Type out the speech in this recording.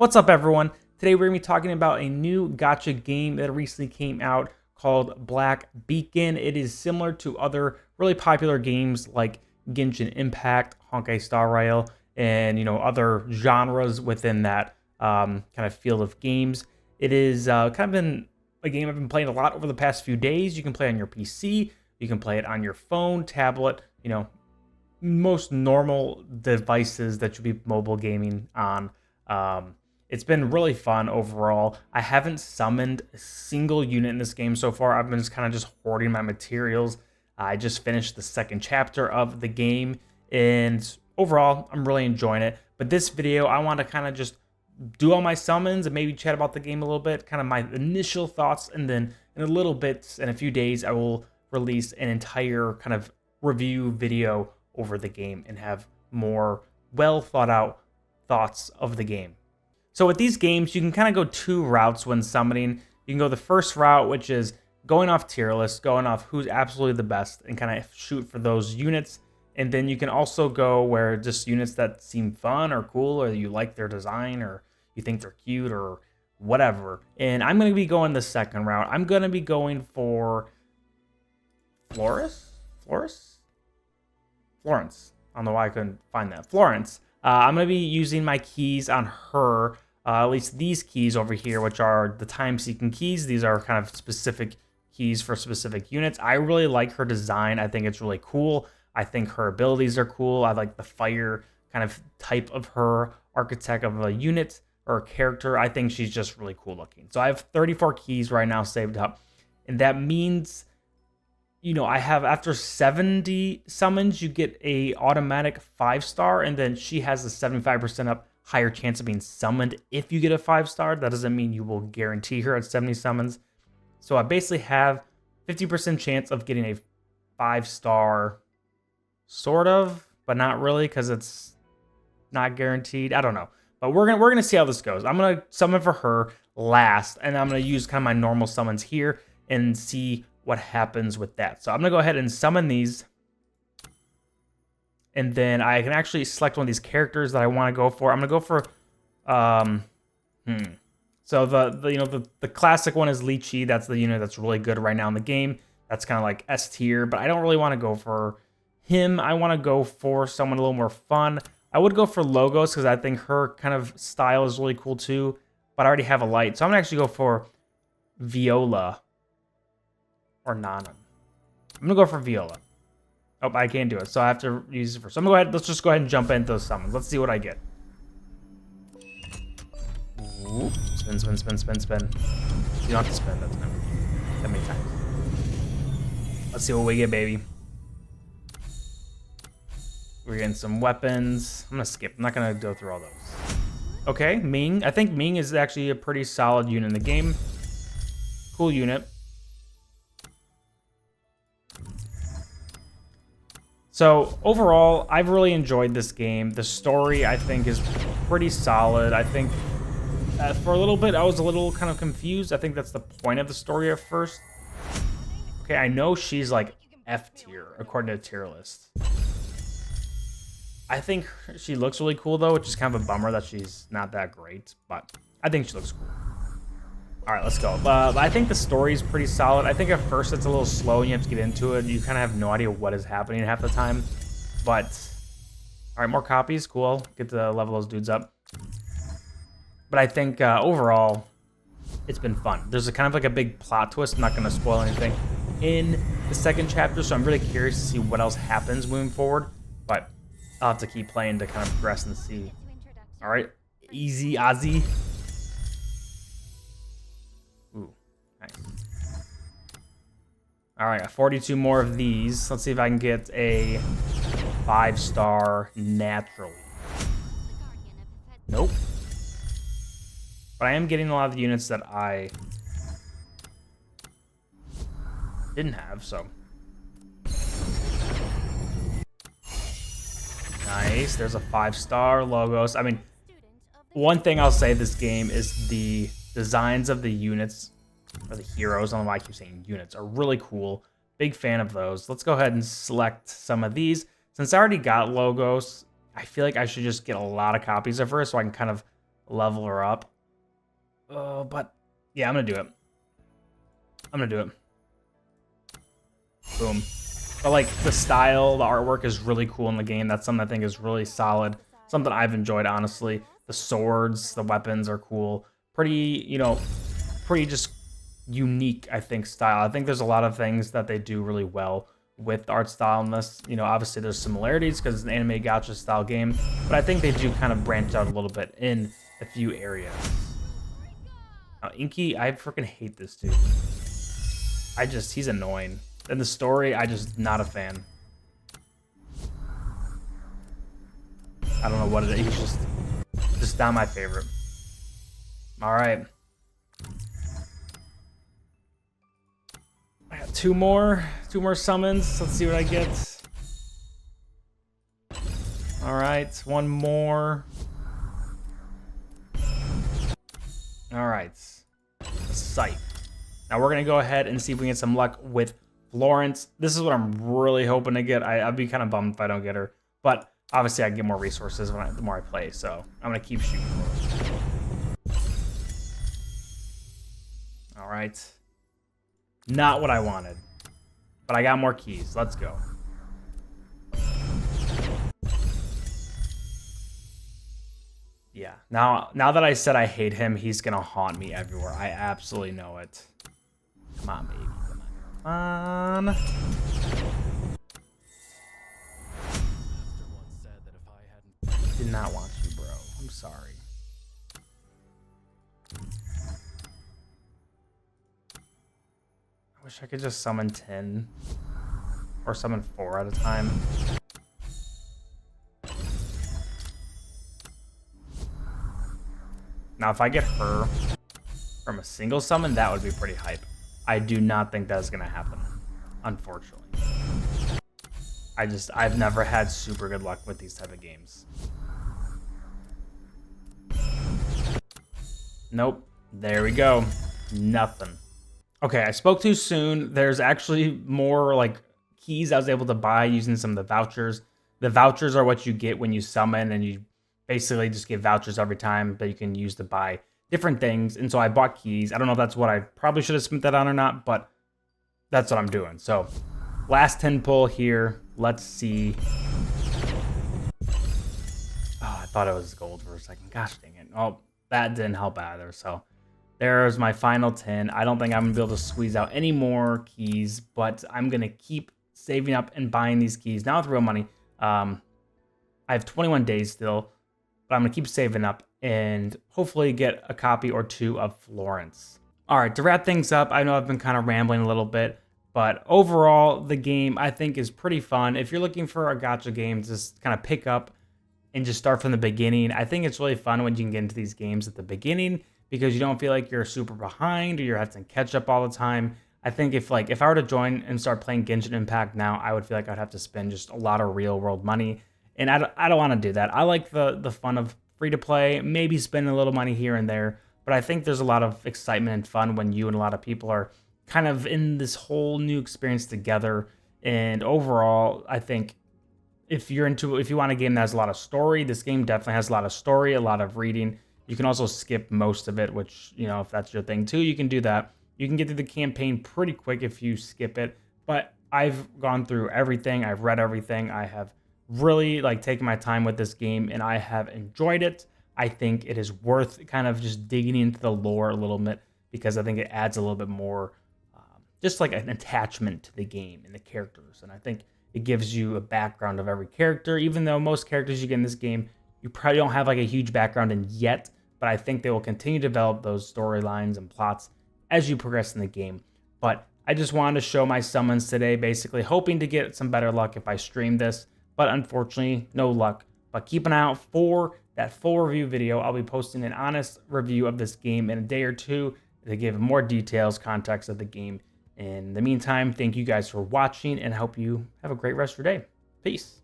What's up, everyone? Today we're going to be talking about a new gacha game that recently came out called Black Beacon. It is similar to other really popular games like Genshin Impact, Honkai Star Rail, and other genres within that kind of field of games. It is kind of been a game I've been playing a lot over the past few days. You can play on your PC, you can play it on your phone, tablet, most normal devices that you'll be mobile gaming on. It's been really fun overall. I haven't summoned a single unit in this game so far. I've been just kind of just hoarding my materials. I just finished the second chapter of the game, and overall, I'm really enjoying it. But this video, I want to kind of just do all my summons and maybe chat about the game a little bit, kind of my initial thoughts, and then in a little bit, in a few days, I will release an entire kind of review video over the game and have more well thought out thoughts of the game. So with these games, you can kind of go two routes when summoning. You can go the first route, which is going off tier list, going off who's absolutely the best, and kind of shoot for those units. And then you can also go where just units that seem fun or cool, or you like their design, or you think they're cute, or whatever. And I'm going to be going the second route. I'm going to be going for Florence. I don't know why I couldn't find that. Florence. I'm going to be using my keys on her, at least these keys over here, which are the time-seeking keys. These are kind of specific keys for specific units. I really like her design. I think it's really cool. I think her abilities are cool. I like the fire kind of type of her architect of a unit or a character. I think she's just really cool looking. So I have 34 keys right now saved up, and that means I have, after 70 summons, you get a automatic 5-star, and then she has a 75% up higher chance of being summoned if you get a 5-star. That doesn't mean you will guarantee her at 70 summons. So I basically have 50% chance of getting a 5-star, sort of, but not really, because it's not guaranteed. I don't know. But we're gonna see how this goes. I'm gonna summon for her last, and I'm gonna use kind of my normal summons here and see what happens with that. So I'm gonna go ahead and summon these, and then I can actually select one of these characters that I want to go for. I'm gonna go for so the classic one is Lychee. That's the unit that's really good right now in the game. That's kind of like S tier, but I don't really want to go for him. I want to go for someone a little more fun. I would go for Logos because I think her kind of style is really cool too, but I already have a light, so I'm gonna actually go for Viola or Nana. I'm gonna go for Viola. Oh, I can't do it, so I have to use it first. So I'm gonna go ahead. Let's just go ahead and jump into those summons. Let's see what I get. Ooh. Spin. You don't have to spin that many times. Let's see what we get, baby. We're getting some weapons. I'm gonna skip. I'm not gonna go through all those. Okay, Ming. I think Ming is actually a pretty solid unit in the game. Cool unit. So overall, I've really enjoyed this game. The story, I think, is pretty solid. I think for a little bit, I was a little kind of confused. I think that's the point of the story at first. Okay, I know she's like F tier, according to tier list. I think she looks really cool, though, which is kind of a bummer that she's not that great. But I think she looks cool. All right, let's go. I think the story is pretty solid. I think at first it's a little slow and you have to get into it. You kind of have no idea what is happening half the time. But, all right, more copies. Cool. Get to level those dudes up. But I think overall, it's been fun. There's a kind of like a big plot twist. I'm not going to spoil anything in the second chapter, so I'm really curious to see what else happens moving forward. But I'll have to keep playing to kind of progress and see. All right, easy Ozzy. Nice. All right, 42 more of these. Let's see if I can get a 5-star naturally. Nope. But I am getting a lot of the units that I didn't have, so. Nice, there's a 5-star Logos. I mean, one thing I'll say this game is the designs of the units, or the heroes, I don't know why I keep saying units, are really cool. Big fan of those. Let's go ahead and select some of these. Since I already got Logos, I feel like I should just get a lot of copies of her so I can kind of level her up. But yeah, I'm gonna do it. I'm gonna do it. Boom. But like the style, the artwork is really cool in the game. That's something I think is really solid. Something I've enjoyed, honestly. The swords, the weapons are cool. Pretty, you know, pretty just unique, I think, style. I think there's a lot of things that they do really well with the art style in this. You know, obviously there's similarities because it's an anime gacha style game, but I think they do kind of branch out a little bit in a few areas. Now, Inky, I freaking hate this dude. He's annoying. In the story, I just not a fan. I don't know what it is. He's just not my favorite. All right. I got two more summons. Let's see what I get. All right, one more. All right, Sight. Now we're gonna go ahead and see if we can get some luck with Florence. This is what I'm really hoping to get. I'd be kind of bummed if I don't get her, but obviously I get more resources the more I play, so I'm gonna keep shooting for her. All right, not what I wanted, but I got more keys. Let's go. Yeah, now that I said I hate him, he's gonna haunt me everywhere. I absolutely know it. Come on, baby. Come on. Did not want you, bro. I'm sorry. I wish I could just summon 10 or summon 4 at a time. Now, if I get her from a single summon, that would be pretty hype. I do not think that's going to happen, unfortunately. I've never had super good luck with these type of games. Nope. There we go. Nothing. Okay, I spoke too soon. There's actually more like keys I was able to buy using some of the vouchers. The vouchers are what you get when you summon, and you basically just get vouchers every time that you can use to buy different things. And so I bought keys. I don't know if that's what I probably should have spent that on or not, but that's what I'm doing. So last 10 pull here. Let's see. Oh, I thought it was gold for a second. Gosh dang it. Oh, that didn't help either. So there's my final 10. I don't think I'm going to be able to squeeze out any more keys, but I'm going to keep saving up and buying these keys. Now with real money, I have 21 days still, but I'm going to keep saving up and hopefully get a copy or two of Florence. All right, to wrap things up, I know I've been kind of rambling a little bit, but overall, the game I think is pretty fun. If you're looking for a gacha game to just kind of pick up and just start from the beginning, I think it's really fun when you can get into these games at the beginning because you don't feel like you're super behind or you're having to catch up all the time. I think if I were to join and start playing Genshin Impact now, I would feel like I'd have to spend just a lot of real world money. And I don't want to do that. I like the fun of free to play, maybe spend a little money here and there, but I think there's a lot of excitement and fun when you and a lot of people are kind of in this whole new experience together. And overall, I think if you want a game that has a lot of story, this game definitely has a lot of story, a lot of reading. You can also skip most of it, which, you know, if that's your thing too, you can do that. You can get through the campaign pretty quick if you skip it, but I've gone through everything. I've read everything. I have really taken my time with this game and I have enjoyed it. I think it is worth kind of just digging into the lore a little bit because I think it adds a little bit more just like an attachment to the game and the characters. And I think it gives you a background of every character, even though most characters you get in this game, you probably don't have like a huge background in yet, but I think they will continue to develop those storylines and plots as you progress in the game. But I just wanted to show my summons today, basically hoping to get some better luck if I stream this. But unfortunately, no luck. But keep an eye out for that full review video. I'll be posting an honest review of this game in a day or two to give more details, context of the game. In the meantime, thank you guys for watching and I hope you have a great rest of your day. Peace.